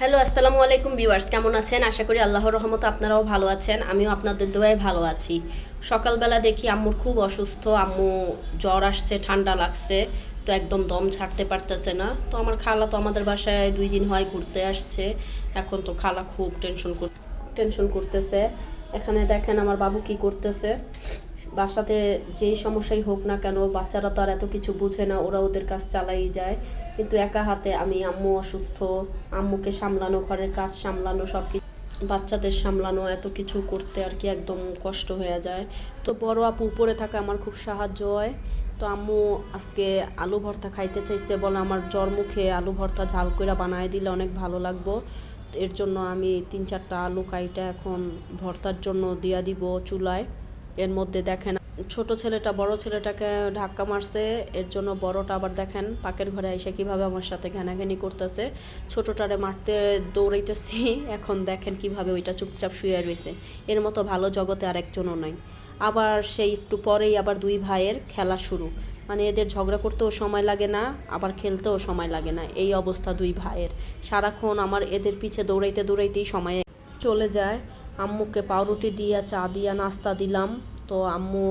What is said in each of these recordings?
Hello, আসসালামু আলাইকুম viewers, কেমন আছেন? আশা করি আল্লাহর রহমতে আপনারাও ভালো আছেন। আমিও আপনাদের দোয়ায় ভালো আছি। সকালবেলা দেখি আম্মুর খুব অসুস্থ, আম্মু জ্বর আসছে, ঠান্ডা লাগছে, তো একদম দম ছাড়তে পারতেছে না। তো আমার খালা তো আমাদের বাসায় 2 দিন হয় ঘুরতে আসছে। এখন তো খালা খুব টেনশন করতেছে। এখানে দেখেন আমার বাবু কি করতেছে। বাসাতে যেই সমস্যাই হোক না কেন, বাচ্চারা তো আর এত কিছু বুঝে না, ওরা ওদের কাজ চালাই যায়। কিন্তু একা হাতে আমি, আম্মু অসুস্থ, আম্মুকে সামলানো, ঘরের কাজ সামলানো, সব কিছু বাচ্চাদের সামলানো, এত কিছু করতে আর কি একদম কষ্ট হয়ে যায়। তো বড় আপু উপরে থাকা আমার খুব সাহায্য হয়। তো আম্মু আজকে আলু ভর্তা খাইতে চাইছে, বলে আমার জ্বর মুখে আলু ভর্তা ঝাল কইরা বানায় দিলে অনেক ভালো লাগবো। এর জন্য আমি 3-4টা আলু কাইটা এখন ভর্তার জন্য দিয়া দিব চুলায়। এর মধ্যে দেখেন ছোট ছেলেটা বড় ছেলেটাকে ধাক্কা মারছে, এর জন্য বড়টা আবার দেখেন পাকের ঘরে এসে কিভাবে আমার সাথে ঘানাঘানি করতেছে। ছোটটারে মারতে দৌড়াইতেছি, এখন দেখেন কিভাবে ওইটা চুপচাপ শুয়ে রয়েছে। এর মতো ভালো জগতে আর একজনও নাই। আবার সেই একটু পরেই আবার দুই ভাইয়ের খেলা শুরু, মানে এদের ঝগড়া করতেও সময় লাগে না, আবার খেলতেও সময় লাগে না, এই অবস্থা দুই ভাইয়ের। সারাক্ষণ আমার এদের পিছে দৌড়াইতে দৌড়াইতেই সময় চলে যায়। আম্মুকে পাউরুটি দিয়া, চা দিয়া নাস্তা দিলাম। তো আম্মু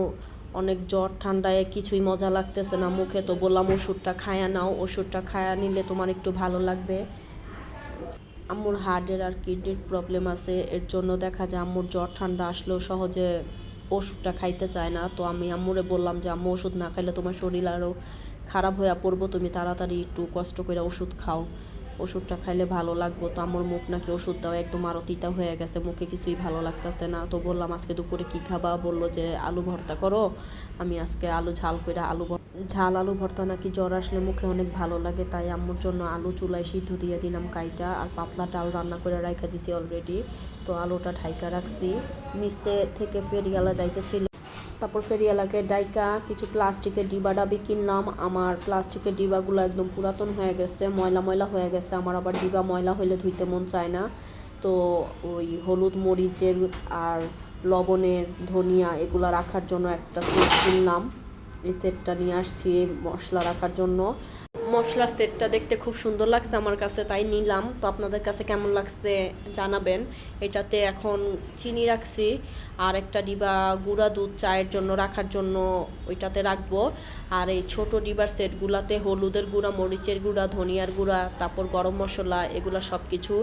অনেক জ্বর ঠান্ডায় কিছুই মজা লাগতেছে না মুখে, তো বললাম ওষুধটা খায়া নাও, ওষুধটা খায়া নিলে তোমার একটু ভালো লাগবে। আম্মুর হার্টের আর কিডনির প্রবলেম আছে, এর জন্য দেখা যায় আম্মুর জ্বর ঠান্ডা আসলেও সহজে ওষুধটা খাইতে চায় না। তো আমি আম্মুরে বললাম যে আম্মু ওষুধ না খাইলে তোমার শরীর আরও খারাপ হয়ে পড়বো, তুমি তাড়াতাড়ি একটু কষ্ট করে ওষুধ খাও, ওষুধটা খাইলে ভালো লাগবো। তো আমার মুখ নাকি ওষুধ দেওয়া একদম আরও তিতা হয়ে গেছে, মুখে কিছুই ভালো লাগতেছে না। তো বললাম আজকে দুপুরে কী খাবা? বললো যে আলু ভর্তা করো। আমি আজকে আলু ঝাল করে ঝাল আলু ভর্তা নাকি জ্বর আসলে মুখে অনেক ভালো লাগে, তাই আম্মুর জন্য আলু চুলায় সিদ্ধ দিয়ে দিলাম কাইটা, আর পাতলা ডাল রান্না করে রাইখা দিছি অলরেডি। তো আলুটা ঢাইকা রাখছি। নিচে থেকে ফেরিওয়ালা যাইতেছিল, তারপর ফেরিওয়ালাকে ডাইকা কিছু প্লাস্টিকের ডিবা ডাবি কিনলাম। আমার প্লাস্টিকের ডিবাগুলো একদম পুরাতন হয়ে গেছে, ময়লা ময়লা হয়ে গেছে। আমার আবার ডিবা ময়লা হইলে ধুইতে মন চায় না। তো ওই হলুদ মরিচের আর লবণের, ধনিয়া এগুলো রাখার জন্য একটা সেট কিনলাম। এই সেটটা নিয়ে আসছি মশলা রাখার জন্য। মশলার সেটটা দেখতে খুব সুন্দর লাগছে আমার কাছে, তাই নিলাম। তো আপনাদের কাছে কেমন লাগছে জানাবেন। এটাতে এখন চিনি রাখছি, আর একটা ডিবা গুঁড়া দুধ চায়ের জন্য রাখার জন্য ওইটাতে রাখবো। আর এই ছোট ডিবার সেটগুলাতে হলুদের গুঁড়া, মরিচের গুঁড়া, ধনিয়ার গুঁড়া, তারপর গরম মশলা, এগুলো সব কিছু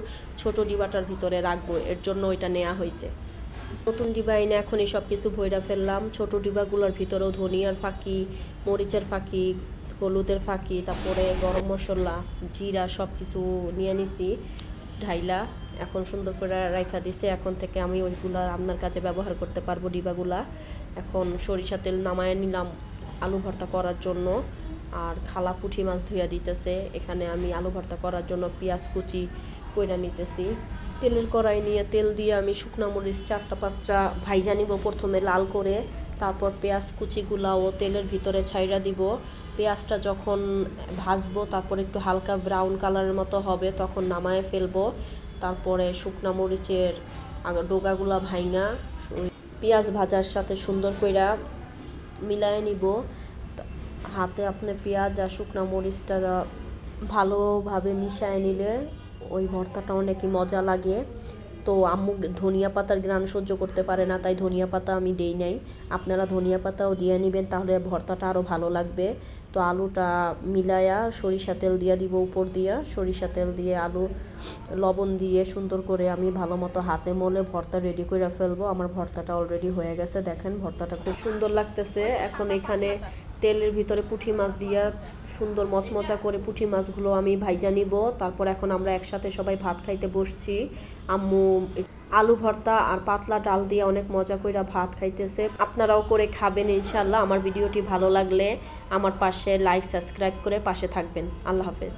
ছোট ডিবাটার ভিতরে রাখবো, এর জন্য ওইটা নেওয়া হয়েছে। নতুন ডিবা এনে এখন এই সব কিছু ভইরা ফেললাম। ছোট ডিবাগুলোর ভিতরেও ধনিয়ার ফাঁকি, মরিচের ফাঁকি, হলুদের ফাঁকি, তারপরে গরম মশলা, জিরা সব কিছু নিয়ে নিছি ঢাইলা। এখন সুন্দর করে রাইখা দিছে। এখন থেকে আমি ওইগুলা রান্নার কাজে ব্যবহার করতে পারবো ডিবাগুলা। এখন সরিষা তেল নামায় নিলাম আলু ভর্তা করার জন্য। আর খালা পুঁটি মাছ ধুইয়া দিতেছে। এখানে আমি আলু ভর্তা করার জন্য পেঁয়াজ কুচি কইরা নিতেছি। তেলের কড়াই নিয়ে তেল দিয়ে আমি শুকনা মরিচ 4-5টা ভাইজা নিব প্রথমে লাল করে, তারপর পেঁয়াজ কুচিগুলাও তেলের ভিতরে ছাইড়া দিব। পেঁয়াজটা যখন ভাজবো, তারপর একটু হালকা ব্রাউন কালারের মতো হবে, তখন নামায়ে ফেলবো। তারপরে শুকনা মরিচের ডোগাগুলা ভাইঙা পেঁয়াজ ভাজার সাথে সুন্দর কইরা মিলায়ে নিব। হাতে আপনি পেঁয়াজ আর শুকনা মরিচটা ভালোভাবে মিশায় নিলে ওই ভর্তাটা অনেকই মজা লাগে। তো আম্মু ধনিয়া পাতার ঘ্রাণ সহ্য করতে পারে না, তাই ধনিয়া পাতা আমি দেই নাই। আপনারা ধনিয়া পাতাও দিয়ে নেবেন, তাহলে ভর্তাটা আরও ভালো লাগবে। তো আলুটা মিলায়া সরিষা তেল দিয়ে দিব উপর দিয়া, সরিষা তেল দিয়ে আলু লবণ দিয়ে সুন্দর করে আমি ভালো মতো হাতে মলে ভর্তা রেডি করে ফেলবো। আমার ভর্তাটা অলরেডি হয়ে গেছে, দেখেন ভর্তাটা খুব সুন্দর লাগতেছে। এখন এখানে তেলের ভিতরে পুঁটি মাছ দিয়া সুন্দর মচমচা করে পুঁটি মাছগুলো আমি ভাইজা নিব। তারপর এখন আমরা একসাথে সবাই ভাত খাইতে বসছি। আম্মু আলু ভর্তা আর পাতলা ডাল দিয়ে অনেক মজা কইরা ভাত খাইতেছে। আপনারাও করে খাবেন ইনশাল্লাহ। আমার ভিডিওটি ভালো লাগলে আমার পাশে লাইক সাবস্ক্রাইব করে পাশে থাকবেন। আল্লাহ হাফেজ।